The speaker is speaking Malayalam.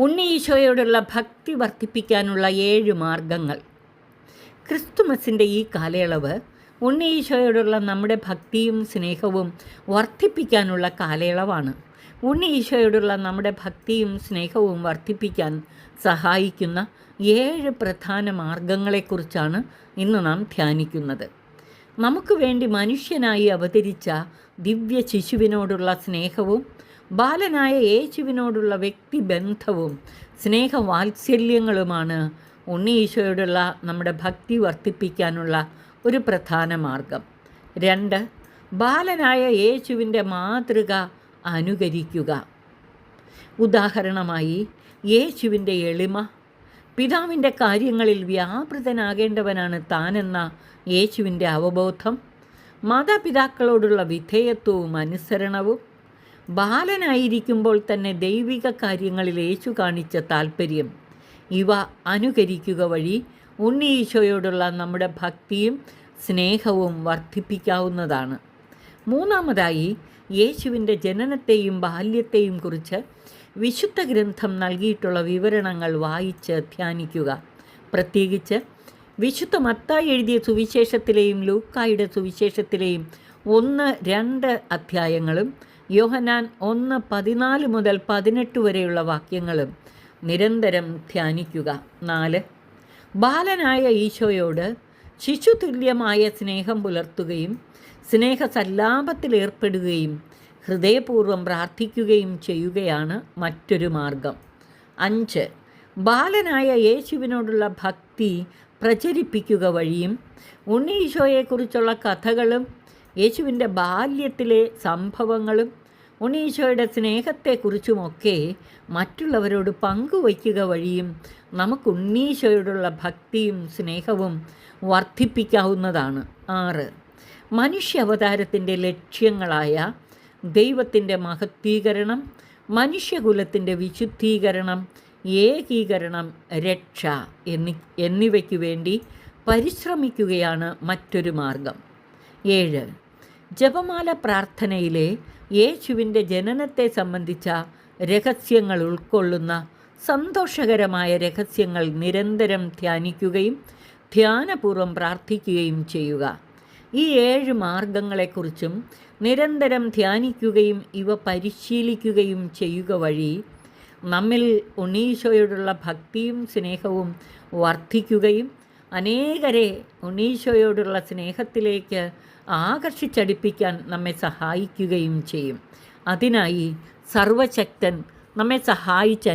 ഉണ്ണി ഈശോയോടുള്ള ഭക്തി വർദ്ധിപ്പിക്കാനുള്ള 7 മാർഗങ്ങൾ. ക്രിസ്തുമസിൻ്റെ ഈ കാലയളവ് ഉണ്ണി ഈശോയോടുള്ള നമ്മുടെ ഭക്തിയും സ്നേഹവും വർദ്ധിപ്പിക്കാനുള്ള കാലയളവാണ്. ഉണ്ണി ഈശോയോടുള്ള നമ്മുടെ ഭക്തിയും സ്നേഹവും വർദ്ധിപ്പിക്കാൻ സഹായിക്കുന്ന 7 പ്രധാന മാർഗങ്ങളെക്കുറിച്ചാണ് ഇന്ന് നാം ധ്യാനിക്കുന്നത്. നമുക്ക് വേണ്ടി മനുഷ്യനായി അവതരിച്ച ദിവ്യ ശിശുവിനോടുള്ള സ്നേഹവും ബാലനായ യേശുവിനോടുള്ള വ്യക്തിബന്ധവും സ്നേഹവാത്സല്യങ്ങളുമാണ് ഉണ്ണി ഈശോയോടുള്ള നമ്മുടെ ഭക്തി വർദ്ധിപ്പിക്കാനുള്ള ഒരു പ്രധാന മാർഗം. 2. ബാലനായ യേശുവിൻ്റെ മാതൃക അനുകരിക്കുക. ഉദാഹരണമായി യേശുവിൻ്റെ എളിമ, പിതാവിൻ്റെ കാര്യങ്ങളിൽ വ്യാപൃതനാകേണ്ടവനാണ് താനെന്ന യേശുവിൻ്റെ അവബോധം, മാതാപിതാക്കളോടുള്ള വിധേയത്വവും അനുസരണവും, ബാലനായിരിക്കുമ്പോൾ തന്നെ ദൈവിക കാര്യങ്ങളിൽ യേശു കാണിച്ച താൽപ്പര്യം, ഇവ അനുകരിക്കുക വഴി ഉണ്ണി ഈശോയോടുള്ള നമ്മുടെ ഭക്തിയും സ്നേഹവും വർദ്ധിപ്പിക്കാവുന്നതാണ്. 3. യേശുവിൻ്റെ ജനനത്തെയും ബാല്യത്തെയും കുറിച്ച് വിശുദ്ധ ഗ്രന്ഥം നൽകിയിട്ടുള്ള വിവരണങ്ങൾ വായിച്ച് ധ്യാനിക്കുക. പ്രത്യേകിച്ച് വിശുദ്ധ മത്തായി എഴുതിയ സുവിശേഷത്തിലെയും ലൂക്കായുടെ സുവിശേഷത്തിലെയും 1-2 അധ്യായങ്ങളും യോഹന്നാൻ 1:14 മുതൽ 18 വരെയുള്ള വാക്യങ്ങളും നിരന്തരം ധ്യാനിക്കുക. 4. ബാലനായ ഈശോയോട് ശിശുതുല്യമായ സ്നേഹം പുലർത്തുകയും സ്നേഹസല്ലാപത്തിലേർപ്പെടുകയും ഹൃദയപൂർവ്വം പ്രാർത്ഥിക്കുകയും ചെയ്യുകയാണ് മറ്റൊരു മാർഗം. 5. ബാലനായ യേശുവിനോടുള്ള ഭക്തി പ്രചരിപ്പിക്കുക വഴിയും ഉണ്ണി ഈശോയെക്കുറിച്ചുള്ള കഥകളും യേശുവിൻ്റെ ബാല്യത്തിലെ സംഭവങ്ങളും ഉണ്ണി ഈശോയുടെ സ്നേഹത്തെക്കുറിച്ചുമൊക്കെ മറ്റുള്ളവരോട് പങ്കുവയ്ക്കുക വഴിയും നമുക്ക് ഉണ്ണി ഈശോയോടുള്ള ഭക്തിയും സ്നേഹവും വർദ്ധിപ്പിക്കാവുന്നതാണ്. 6. മനുഷ്യ അവതാരത്തിൻ്റെ ലക്ഷ്യങ്ങളായ ദൈവത്തിൻ്റെ മഹത്വീകരണം, മനുഷ്യകുലത്തിൻ്റെ വിശുദ്ധീകരണം, ഏകീകരണം, രക്ഷ എന്നിവയ്ക്കു വേണ്ടി പരിശ്രമിക്കുകയാണ് മറ്റൊരു മാർഗം. 7. ജപമാല പ്രാർത്ഥനയിലെ യേശുവിൻ്റെ ജനനത്തെ സംബന്ധിച്ച രഹസ്യങ്ങൾ ഉൾക്കൊള്ളുന്ന സന്തോഷകരമായ രഹസ്യങ്ങൾ നിരന്തരം ധ്യാനിക്കുകയും ധ്യാനപൂർവ്വം പ്രാർത്ഥിക്കുകയും ചെയ്യുക. ഈ 7 മാർഗങ്ങളെക്കുറിച്ചും നിരന്തരം ധ്യാനിക്കുകയും ഇവ പരിശീലിക്കുകയും ചെയ്യുക വഴി നമ്മിൽ ഉണ്ണി ഈശോയോടുള്ള ഭക്തിയും സ്നേഹവും വർദ്ധിക്കുകയും അനേകരെ ഉണ്ണി ഈശോയോടുള്ള സ്നേഹത്തിലേക്ക് ആകർഷിച്ചടിപ്പിക്കാൻ നമ്മെ സഹായിക്കുകയും ചെയ്യും. അതിനായി സർവശക്തൻ നമ്മെ സഹായിച്ച്